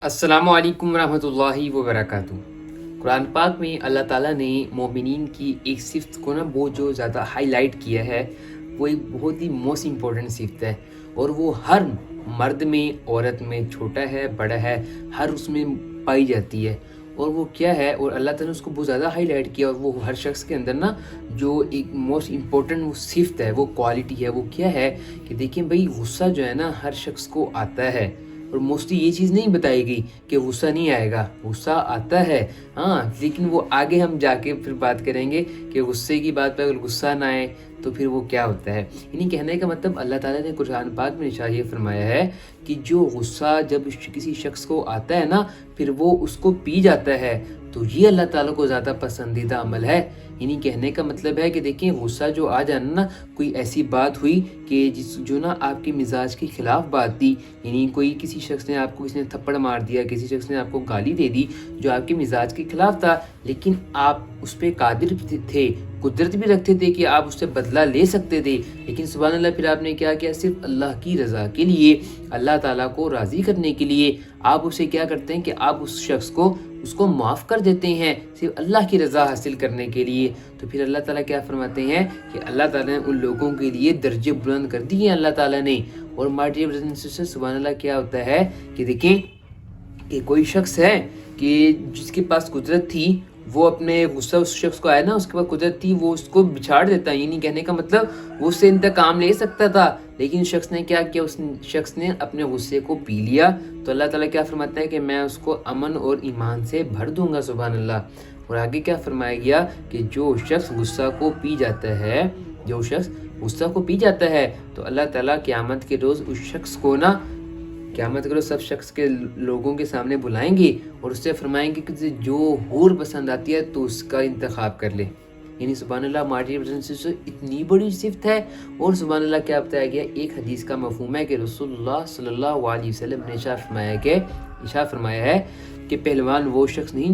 السلام علیکم ورحمۃ اللہ وبرکاتہ۔ قرآن پاک میں اللہ تعالیٰ نے مومنین کی ایک صفت کو بہت جو زیادہ ہائی لائٹ کیا ہے، وہ ایک بہت ہی موسٹ امپورٹنٹ صفت ہے، اور وہ ہر مرد میں، عورت میں، چھوٹا ہے بڑا ہے، ہر اس میں پائی جاتی ہے۔ اور وہ کیا ہے، اور اللہ تعالیٰ نے اس کو بہت زیادہ ہائی لائٹ کیا، اور وہ ہر شخص کے اندر جو ایک موسٹ امپورٹنٹ وہ صفت ہے، وہ کوالٹی ہے، وہ کیا ہے کہ دیکھیں بھائی، غصہ جو ہے ہر شخص کو آتا ہے، اور موسٹلی یہ چیز نہیں بتائی گئی کہ غصہ نہیں آئے گا، غصہ آتا ہے لیکن وہ آگے ہم جا کے پھر بات کریں گے کہ غصے کی بات پہ اگر غصہ نہ آئے تو پھر وہ کیا ہوتا ہے۔ یعنی کہنے کا مطلب اللہ تعالیٰ نے قرآن پاک میں ارشاد یہ فرمایا ہے کہ جو غصہ جب کسی شخص کو آتا ہے پھر وہ اس کو پی جاتا ہے، تو یہ اللہ تعالیٰ کو زیادہ پسندیدہ عمل ہے۔ یعنی کہنے کا مطلب ہے کہ دیکھیں، غصہ جو آ جانا کوئی ایسی بات ہوئی کہ جو آپ کے مزاج کے خلاف بات تھی، یعنی کوئی کسی شخص نے آپ کو کسی نے تھپڑ مار دیا، کسی شخص نے آپ کو گالی دے دی جو آپ کے مزاج کے خلاف تھا، لیکن آپ اس پہ قادر تھے، قدرت بھی رکھتے تھے کہ آپ اس سے بدلہ لے سکتے تھے، لیکن سبحان اللہ پھر آپ نے کیا کیا، صرف اللہ کی رضا کے لیے، اللہ تعالیٰ کو راضی کرنے کے لیے آپ اسے کیا کرتے ہیں کہ آپ اس کو معاف کر دیتے ہیں، صرف اللہ کی رضا حاصل کرنے کے لیے۔ تو پھر اللہ تعالیٰ کیا فرماتے ہیں کہ اللہ تعالیٰ نے ان لوگوں کے لیے درجے بلند کر دیے ہیں اللہ تعالیٰ نے۔ اور مائی ڈیئر سبحان اللہ کیا ہوتا ہے کہ دیکھیں کہ کوئی شخص ہے کہ جس کے پاس قدرت تھی، وہ اپنے غصہ اس شخص کو آیا اس کے پاس قدرت تھی، وہ اس کو بچھاڑ دیتا ہے۔ یعنی کہنے کا مطلب وہ اس سے انتقام لے سکتا تھا، لیکن شخص نے کیا کیا، اس شخص نے اپنے غصے کو پی لیا۔ تو اللہ تعالیٰ کیا فرماتا ہے کہ میں اس کو امن اور ایمان سے بھر دوں گا، سبحان اللہ۔ اور آگے کیا فرمایا گیا کہ جو شخص غصہ کو پی جاتا ہے تو اللہ تعالیٰ قیامت کے روز اس شخص کو سب شخص کے لوگوں کے سامنے بلائیں گے اور اس سے فرمائیں گے کہ جو حور پسند آتی ہے تو اس کا انتخاب کر لے۔ یعنی سبحان اللہ، مارٹی اتنی بڑی صفت ہے۔ اور سبحان اللہ کیا بتایا گیا، ایک حدیث کا مفہوم ہے کہ رسول اللہ صلی اللہ علیہ وسلم نے ارشاد فرمایا ہے کہ پہلوان وہ شخص نہیں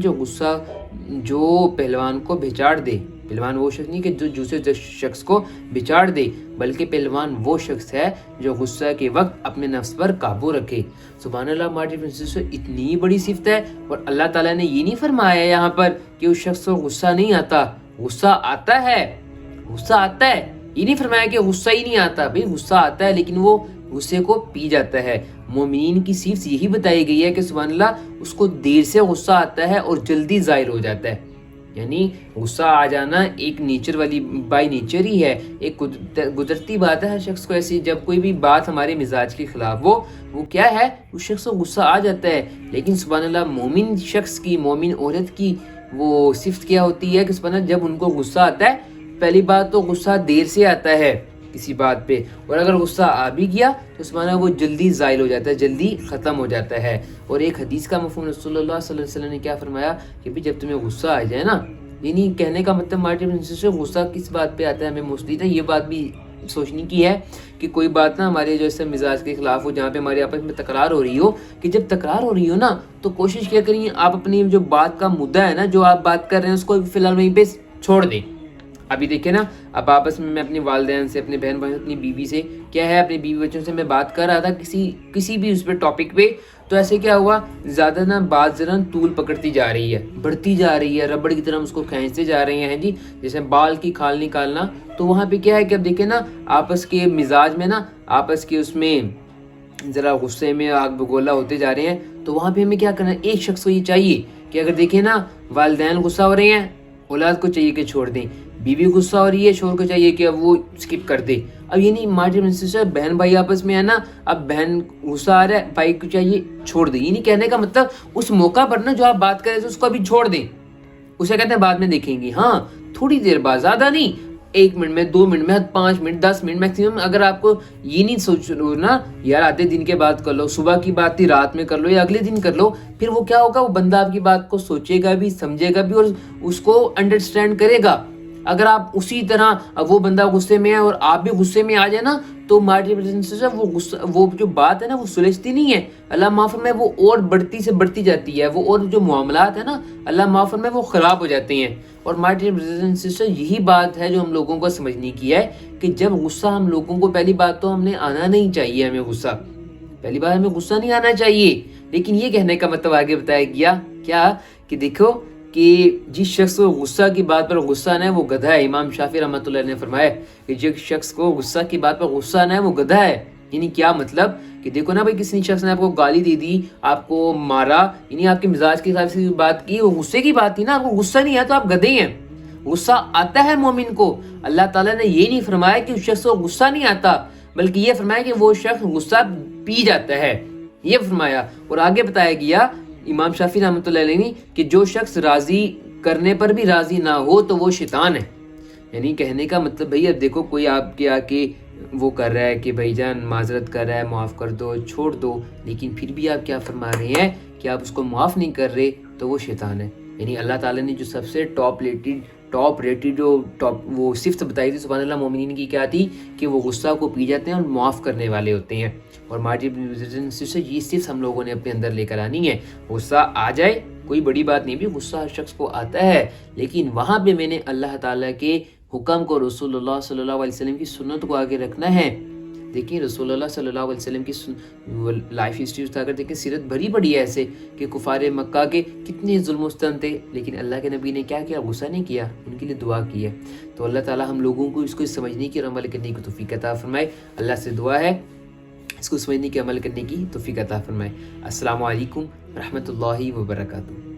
جو پہلوان کو بچاڑ دے، پہلوان وہ شخص نہیں کہ جو دوسرے شخص کو بچاڑ دے، بلکہ پہلوان وہ شخص ہے جو غصہ کے وقت اپنے نفس پر قابو رکھے۔ سبحان اللہ، مارٹی اتنی بڑی صفت ہے، اور اللہ تعالیٰ نے یہ نہیں فرمایا یہاں پر کہ اس شخص کو غصہ نہیں آتا، غصہ آتا ہے، یہ نہیں فرمایا کہ غصہ ہی نہیں آتا، بھئی غصہ آتا ہے لیکن وہ غصے کو پی جاتا ہے۔ مومنین کی صفت یہی بتائی گئی ہے کہ سبحان اللہ، اس کو دیر سے غصہ آتا ہے اور جلدی ظاہر ہو جاتا ہے۔ یعنی غصہ آ جانا ایک نیچر والی بائی نیچر ہی ہے، ایک قدرتی بات ہے ہر شخص کو ایسی، جب کوئی بھی بات ہمارے مزاج کے خلاف وہ کیا ہے، اس شخص کو غصہ آ جاتا ہے۔ لیکن سبحان اللہ، مومن شخص کی، مومن عورت کی وہ صفت کیا ہوتی ہے کہ سبحان اللہ، جب ان کو غصہ آتا ہے، پہلی بات تو غصہ دیر سے آتا ہے کسی بات پہ، اور اگر غصہ آ بھی گیا تو سبحان اللہ وہ جلدی زائل ہو جاتا ہے، جلدی ختم ہو جاتا ہے۔ اور ایک حدیث کا مفہوم رسول اللہ صلی اللہ علیہ وسلم نے کیا فرمایا کہ بھی جب تمہیں غصہ آ جائے یعنی کہنے کا مطلب غصہ کس بات پہ آتا ہے، ہمیں موسٹلی یہ بات بھی سوچنے کی ہے کہ کوئی بات ہمارے جیسے مزاج کے خلاف ہو، جہاں پہ ہمارے آپس میں تکرار ہو رہی ہو، کہ جب تکرار ہو رہی ہو تو کوشش کیا کریں آپ اپنی جو بات کا مدعا ہے جو آپ بات کر رہے ہیں اس کو فی الحال وہیں پہ چھوڑ دیں۔ ابھی دیکھیں اب آپس میں اپنے والدین سے، اپنے بہن بھائی، اپنی بیوی سے کیا ہے، اپنے بیوی بچوں سے میں بات کر رہا تھا کسی بھی اس پہ ٹاپک پہ، تو ایسے کیا ہوا، زیادہ بات طول پکڑتی جا رہی ہے، بڑھتی جا رہی ہے، ربڑ کی طرح اس کو کھینچتے جا رہے ہیں جی، جیسے بال کی کھال نکالنا۔ تو وہاں پہ کیا ہے کہ اب دیکھیں آپس کے مزاج میں آپس کے اس میں ذرا غصے میں آگ بگولا ہوتے جا رہے ہیں۔ تو وہاں پہ ہمیں کیا کرنا ہے، ایک شخص کو یہ چاہیے کہ اگر دیکھیں والدین غصہ ہو رہے ہیں، اولاد کو چاہیے کہ چھوڑ دیں، بیوی غصہ ہو رہی ہے، شوہر کو چاہیے کہ اب وہ سکپ کر دے۔ اب یہ نہیں، مارٹی بہن بھائی آپس میں ہے اب بہن غصہ آ رہا ہے، بھائی کو چاہیے چھوڑ دیں۔ یہ نہیں کہنے کا مطلب اس موقع پر جو آپ بات کر رہے تھے اس کو ابھی چھوڑ دیں، اسے کہتے ہیں بعد میں دیکھیں گے، تھوڑی دیر بعد، زیادہ نہیں، 1 منٹ میں، 2 منٹ میں، 5 منٹ، 10 منٹ میکسیمم۔ اگر آپ کو یہ نہیں سوچ لو یار آدھے دن کے بعد کر لو، صبح کی بات تھی رات میں کر لو یا اگلے دن کر لو، پھر وہ کیا ہوگا، وہ بندہ آپ کی بات کو سوچے گا بھی، سمجھے گا بھی اور اس کو انڈرسٹینڈ کرے گا۔ اگر آپ اسی طرح وہ بندہ غصے میں ہے اور آپ بھی غصے میں آ جائے تو وہ جو بات ہے وہ سلجھتی نہیں ہے، اللہ معاف فرمائے، وہ اور بڑھتی سے بڑھتی جاتی ہے، وہ اور جو معاملات ہیں اللہ معاف فرمائے وہ خراب ہو جاتے ہیں۔ اور مائی ڈیئر سسٹر، یہی بات ہے جو ہم لوگوں کو سمجھنے کی ہے کہ جب غصہ ہم لوگوں کو، پہلی بات تو ہمیں آنا نہیں چاہیے، پہلی بار ہمیں غصہ نہیں آنا چاہیے، لیکن یہ کہنے کا مطلب آگے بتایا گیا کیا کہ دیکھو کہ جس شخص کو غصہ کی بات پر غصہ نہ ہے وہ گدھا ہے. امام شافعی رحمۃ اللہ نے فرمایا کہ جس شخص کو غصہ کی بات پر غصہ نہ ہے وہ گدھا ہے. یعنی کیا مطلب کہ دیکھو نا بھائی کسی شخص نے آپ کو گالی دے دی, آپ کو مارا, یعنی آپ کے مزاج کے حساب سے بات کی, وہ غصے کی بات تھی نا, آپ کو غصہ نہیں آیا تو آپ گدھے ہیں. غصہ آتا ہے مومن کو. اللہ تعالیٰ نے یہ نہیں فرمایا کہ اس شخص کو غصہ نہیں آتا, بلکہ یہ فرمایا کہ وہ شخص غصہ پی جاتا ہے, یہ فرمایا. اور آگے بتایا گیا امام شافعی رحمۃ اللہ علیہ نے کہ جو شخص راضی کرنے پر بھی راضی نہ ہو تو وہ شیطان ہے. یعنی کہنے کا مطلب بھائی اب دیکھو کوئی آپ کے آ کے وہ کر رہا ہے کہ بھائی جان معذرت کر رہا ہے, معاف کر دو, چھوڑ دو, لیکن پھر بھی آپ کیا فرما رہے ہیں کہ آپ اس کو معاف نہیں کر رہے تو وہ شیطان ہے. یعنی اللہ تعالیٰ نے جو سب سے ٹاپ ریٹڈ جو وہ صفت بتائی تھی سبحان اللہ مومنین کی کیا تھی کہ وہ غصہ کو پی جاتے ہیں اور معاف کرنے والے ہوتے ہیں. اور ماجد سے یہ صفت ہم لوگوں نے اپنے اندر لے کر آنی ہے. غصہ آ جائے کوئی بڑی بات نہیں, بھی غصہ ہر شخص کو آتا ہے, لیکن وہاں پہ میں نے اللہ تعالیٰ کے حکم کو, رسول اللہ صلی اللہ علیہ وسلم کی سنت کو آگے رکھنا ہے. دیکھیں رسول اللہ صلی اللہ علیہ وسلم کی لائف ہسٹری اٹھا کر دیکھیں, سیرت بھری پڑی ہے ایسے کہ کفار مکہ کے کتنے ظلم و ستم تھے, لیکن اللہ کے نبی نے کیا کیا, غصہ نہیں کیا, ان کے لیے دعا کی ہے. تو اللہ تعالیٰ ہم لوگوں کو اس کو سمجھنے کی اور عمل کرنے کی توفیق عطا فرمائے. اللہ سے دعا ہے اس کو سمجھنے کی عمل کرنے کی توفیق عطا فرمائے. السلام علیکم ورحمۃ اللہ وبرکاتہ.